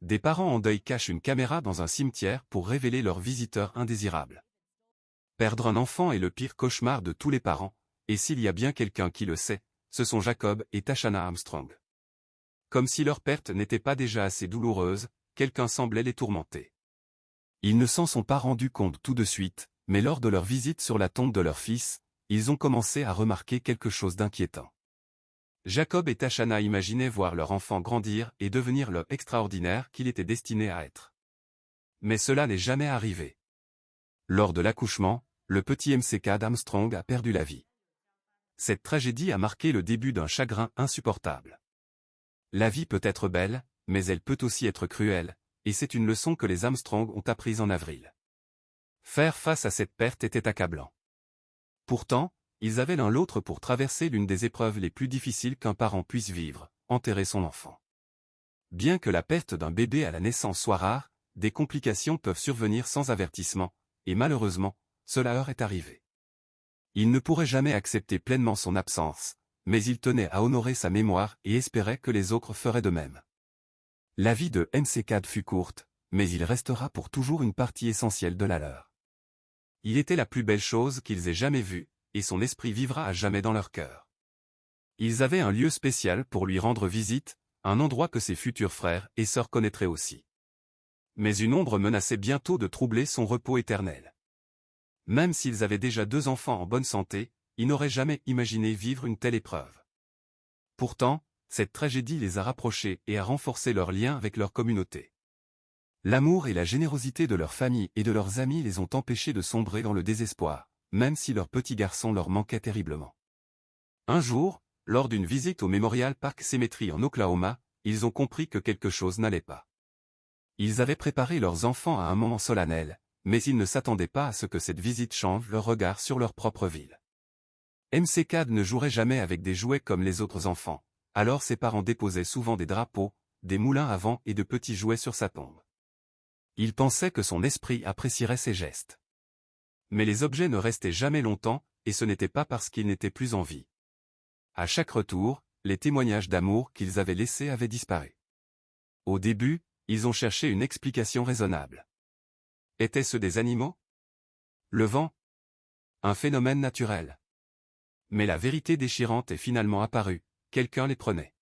Des parents en deuil cachent une caméra dans un cimetière pour révéler leurs visiteurs indésirables. Perdre un enfant est le pire cauchemar de tous les parents, et s'il y a bien quelqu'un qui le sait, ce sont Jacob et Tashana Armstrong. Comme si leur perte n'était pas déjà assez douloureuse, quelqu'un semblait les tourmenter. Ils ne s'en sont pas rendus compte tout de suite, mais lors de leur visite sur la tombe de leur fils, ils ont commencé à remarquer quelque chose d'inquiétant. Jacob et Tashana imaginaient voir leur enfant grandir et devenir l'homme extraordinaire qu'il était destiné à être. Mais cela n'est jamais arrivé. Lors de l'accouchement, le petit MCK d'Armstrong a perdu la vie. Cette tragédie a marqué le début d'un chagrin insupportable. La vie peut être belle, mais elle peut aussi être cruelle, et c'est une leçon que les Armstrong ont apprise en avril. Faire face à cette perte était accablant. Pourtant, ils avaient l'un l'autre pour traverser l'une des épreuves les plus difficiles qu'un parent puisse vivre, enterrer son enfant. Bien que la perte d'un bébé à la naissance soit rare, des complications peuvent survenir sans avertissement, et malheureusement, cela leur est arrivé. Il ne pourrait jamais accepter pleinement son absence, mais il tenait à honorer sa mémoire et espérait que les autres feraient de même. La vie de MCK fut courte, mais il restera pour toujours une partie essentielle de la leur. Il était la plus belle chose qu'ils aient jamais vue, et son esprit vivra à jamais dans leur cœur. Ils avaient un lieu spécial pour lui rendre visite, un endroit que ses futurs frères et sœurs connaîtraient aussi. Mais une ombre menaçait bientôt de troubler son repos éternel. Même s'ils avaient déjà 2 enfants en bonne santé, ils n'auraient jamais imaginé vivre une telle épreuve. Pourtant, cette tragédie les a rapprochés et a renforcé leur lien avec leur communauté. L'amour et la générosité de leur famille et de leurs amis les ont empêchés de sombrer dans le désespoir, même si leur petit garçon leur manquait terriblement. Un jour, lors d'une visite au Memorial Park Cemetery en Oklahoma, ils ont compris que quelque chose n'allait pas. Ils avaient préparé leurs enfants à un moment solennel, mais ils ne s'attendaient pas à ce que cette visite change leur regard sur leur propre ville. MCK ne jouerait jamais avec des jouets comme les autres enfants, alors ses parents déposaient souvent des drapeaux, des moulins à vent et de petits jouets sur sa tombe. Il pensait que son esprit apprécierait ses gestes. Mais les objets ne restaient jamais longtemps, et ce n'était pas parce qu'ils n'étaient plus en vie. À chaque retour, les témoignages d'amour qu'ils avaient laissés avaient disparu. Au début, ils ont cherché une explication raisonnable. Étaient-ce des animaux? Le vent? Un phénomène naturel? Mais la vérité déchirante est finalement apparue, quelqu'un les prenait.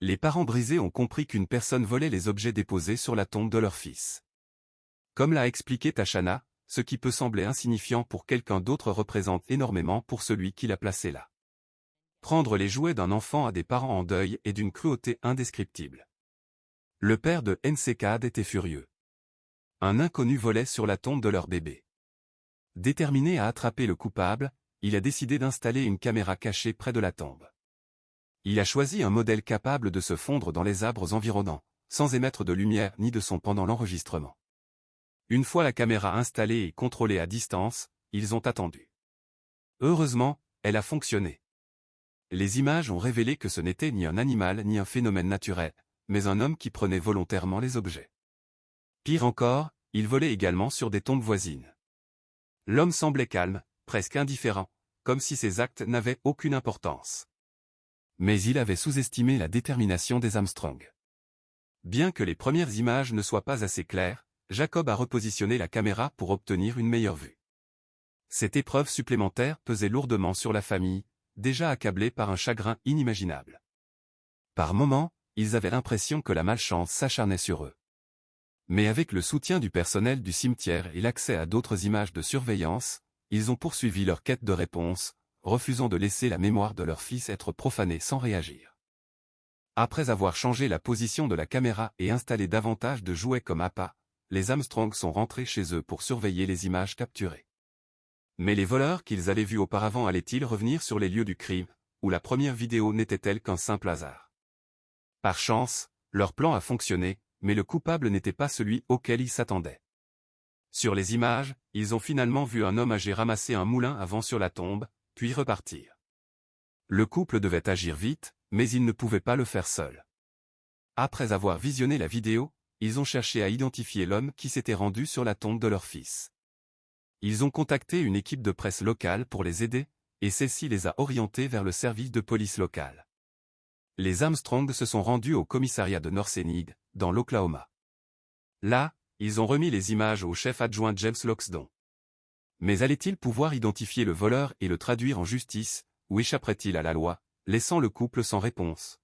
Les parents brisés ont compris qu'une personne volait les objets déposés sur la tombe de leur fils. Comme l'a expliqué Tashana, ce qui peut sembler insignifiant pour quelqu'un d'autre représente énormément pour celui qui l'a placé là. Prendre les jouets d'un enfant à des parents en deuil est d'une cruauté indescriptible. Le père de MCK était furieux. Un inconnu volait sur la tombe de leur bébé. Déterminé à attraper le coupable, il a décidé d'installer une caméra cachée près de la tombe. Il a choisi un modèle capable de se fondre dans les arbres environnants, sans émettre de lumière ni de son pendant l'enregistrement. Une fois la caméra installée et contrôlée à distance, ils ont attendu. Heureusement, elle a fonctionné. Les images ont révélé que ce n'était ni un animal ni un phénomène naturel, mais un homme qui prenait volontairement les objets. Pire encore, il volait également sur des tombes voisines. L'homme semblait calme, presque indifférent, comme si ses actes n'avaient aucune importance. Mais il avait sous-estimé la détermination des Armstrong. Bien que les premières images ne soient pas assez claires, Jacob a repositionné la caméra pour obtenir une meilleure vue. Cette épreuve supplémentaire pesait lourdement sur la famille, déjà accablée par un chagrin inimaginable. Par moments, ils avaient l'impression que la malchance s'acharnait sur eux. Mais avec le soutien du personnel du cimetière et l'accès à d'autres images de surveillance, ils ont poursuivi leur quête de réponse, refusant de laisser la mémoire de leur fils être profanée sans réagir. Après avoir changé la position de la caméra et installé davantage de jouets comme appât, les Armstrong sont rentrés chez eux pour surveiller les images capturées. Mais les voleurs qu'ils avaient vus auparavant allaient-ils revenir sur les lieux du crime, où la première vidéo n'était-elle qu'un simple hasard? Par chance, leur plan a fonctionné, mais le coupable n'était pas celui auquel ils s'attendaient. Sur les images, ils ont finalement vu un homme âgé ramasser un moulin à vent sur la tombe, puis repartir. Le couple devait agir vite, mais ils ne pouvaient pas le faire seul. Après avoir visionné la vidéo, ils ont cherché à identifier l'homme qui s'était rendu sur la tombe de leur fils. Ils ont contacté une équipe de presse locale pour les aider, et celle-ci les a orientés vers le service de police local. Les Armstrong se sont rendus au commissariat de North Enid, dans l'Oklahoma. Là, ils ont remis les images au chef adjoint James Loxton. Mais allait-il pouvoir identifier le voleur et le traduire en justice, ou échapperait-il à la loi, laissant le couple sans réponse?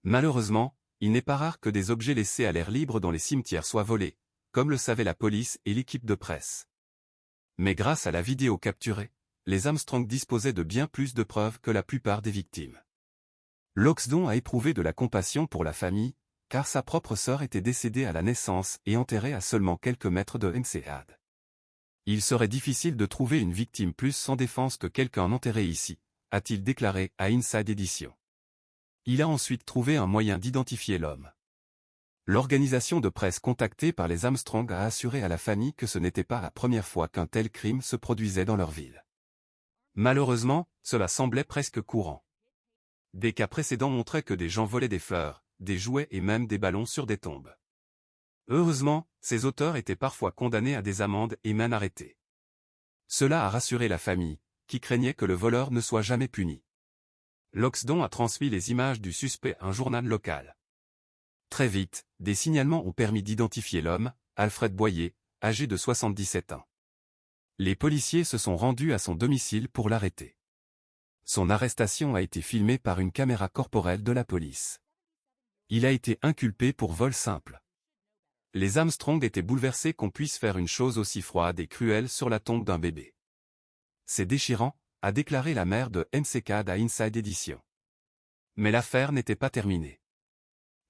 Malheureusement, il n'est pas rare que des objets laissés à l'air libre dans les cimetières soient volés, comme le savaient la police et l'équipe de presse. Mais grâce à la vidéo capturée, les Armstrong disposaient de bien plus de preuves que la plupart des victimes. Loxton a éprouvé de la compassion pour la famille, car sa propre sœur était décédée à la naissance et enterrée à seulement quelques mètres de McCad. Il serait difficile de trouver une victime plus sans défense que quelqu'un enterré ici, a-t-il déclaré à Inside Edition. Il a ensuite trouvé un moyen d'identifier l'homme. L'organisation de presse contactée par les Armstrong a assuré à la famille que ce n'était pas la première fois qu'un tel crime se produisait dans leur ville. Malheureusement, cela semblait presque courant. Des cas précédents montraient que des gens volaient des fleurs, des jouets et même des ballons sur des tombes. Heureusement, ces auteurs étaient parfois condamnés à des amendes et même arrêtés. Cela a rassuré la famille, qui craignait que le voleur ne soit jamais puni. Loxton a transmis les images du suspect à un journal local. Très vite, des signalements ont permis d'identifier l'homme, Alfred Boyer, âgé de 77 ans. Les policiers se sont rendus à son domicile pour l'arrêter. Son arrestation a été filmée par une caméra corporelle de la police. Il a été inculpé pour vol simple. Les Armstrong étaient bouleversés qu'on puisse faire une chose aussi froide et cruelle sur la tombe d'un bébé. C'est déchirant, a déclaré la mère de McCad à Inside Edition. Mais l'affaire n'était pas terminée.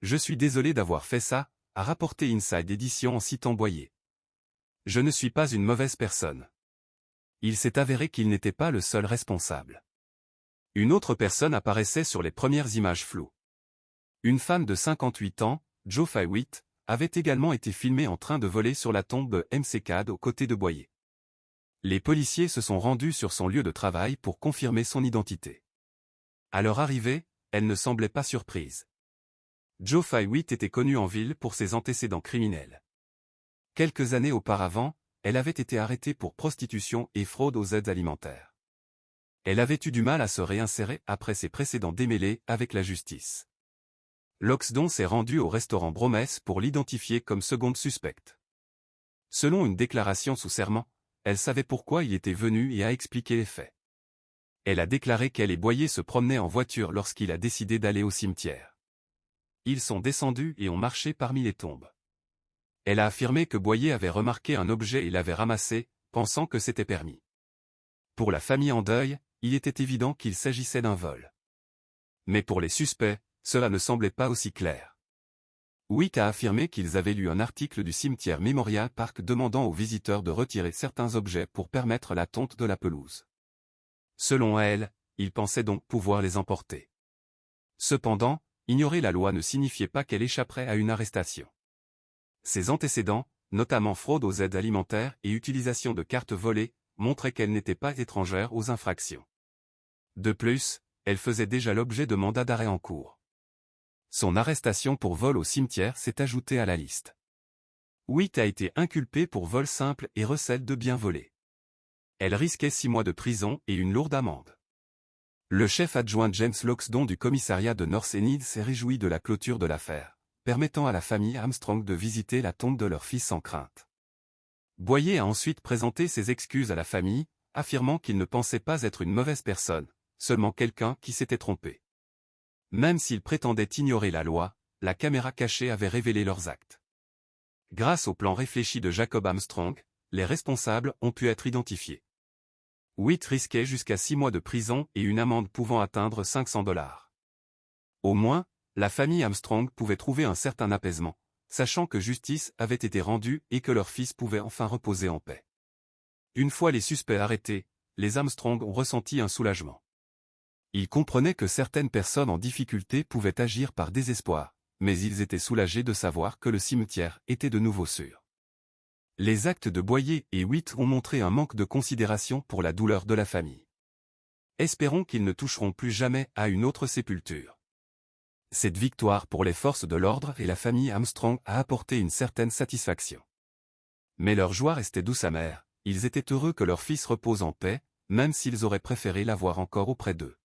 Je suis désolé d'avoir fait ça, a rapporté Inside Edition en citant Boyer. Je ne suis pas une mauvaise personne. Il s'est avéré qu'il n'était pas le seul responsable. Une autre personne apparaissait sur les premières images floues. Une femme de 58 ans, Jo Fay-Witt, avait également été filmée en train de voler sur la tombe de McCad aux côtés de Boyer. Les policiers se sont rendus sur son lieu de travail pour confirmer son identité. À leur arrivée, elle ne semblait pas surprise. Jo Fay-Witt était connue en ville pour ses antécédents criminels. Quelques années auparavant, elle avait été arrêtée pour prostitution et fraude aux aides alimentaires. Elle avait eu du mal à se réinsérer après ses précédents démêlés avec la justice. Loxton s'est rendu au restaurant Bromès pour l'identifier comme seconde suspecte. Selon une déclaration sous serment, elle savait pourquoi il était venu et a expliqué les faits. Elle a déclaré qu'elle et Boyer se promenaient en voiture lorsqu'il a décidé d'aller au cimetière. Ils sont descendus et ont marché parmi les tombes. Elle a affirmé que Boyer avait remarqué un objet et l'avait ramassé, pensant que c'était permis. Pour la famille en deuil, il était évident qu'il s'agissait d'un vol. Mais pour les suspects, cela ne semblait pas aussi clair. Witt a affirmé qu'ils avaient lu un article du cimetière Memorial Park demandant aux visiteurs de retirer certains objets pour permettre la tonte de la pelouse. Selon elle, ils pensaient donc pouvoir les emporter. Cependant, ignorer la loi ne signifiait pas qu'elle échapperait à une arrestation. Ses antécédents, notamment fraude aux aides alimentaires et utilisation de cartes volées, montraient qu'elle n'était pas étrangère aux infractions. De plus, elle faisait déjà l'objet de mandats d'arrêt en cours. Son arrestation pour vol au cimetière s'est ajoutée à la liste. Witt a été inculpée pour vol simple et recel de biens volés. Elle risquait 6 mois de prison et une lourde amende. Le chef adjoint James Loxton du commissariat de North Enid s'est réjoui de la clôture de l'affaire, permettant à la famille Armstrong de visiter la tombe de leur fils sans crainte. Boyer a ensuite présenté ses excuses à la famille, affirmant qu'il ne pensait pas être une mauvaise personne, seulement quelqu'un qui s'était trompé. Même s'ils prétendaient ignorer la loi, la caméra cachée avait révélé leurs actes. Grâce au plan réfléchi de Jacob Armstrong, les responsables ont pu être identifiés. Witt risquait jusqu'à 6 mois de prison et une amende pouvant atteindre $500. Au moins, la famille Armstrong pouvait trouver un certain apaisement, sachant que justice avait été rendue et que leur fils pouvait enfin reposer en paix. Une fois les suspects arrêtés, les Armstrong ont ressenti un soulagement. Ils comprenaient que certaines personnes en difficulté pouvaient agir par désespoir, mais ils étaient soulagés de savoir que le cimetière était de nouveau sûr. Les actes de Boyer et Witt ont montré un manque de considération pour la douleur de la famille. Espérons qu'ils ne toucheront plus jamais à une autre sépulture. Cette victoire pour les forces de l'ordre et la famille Armstrong a apporté une certaine satisfaction. Mais leur joie restait douce amère, ils étaient heureux que leur fils repose en paix, même s'ils auraient préféré l'avoir encore auprès d'eux.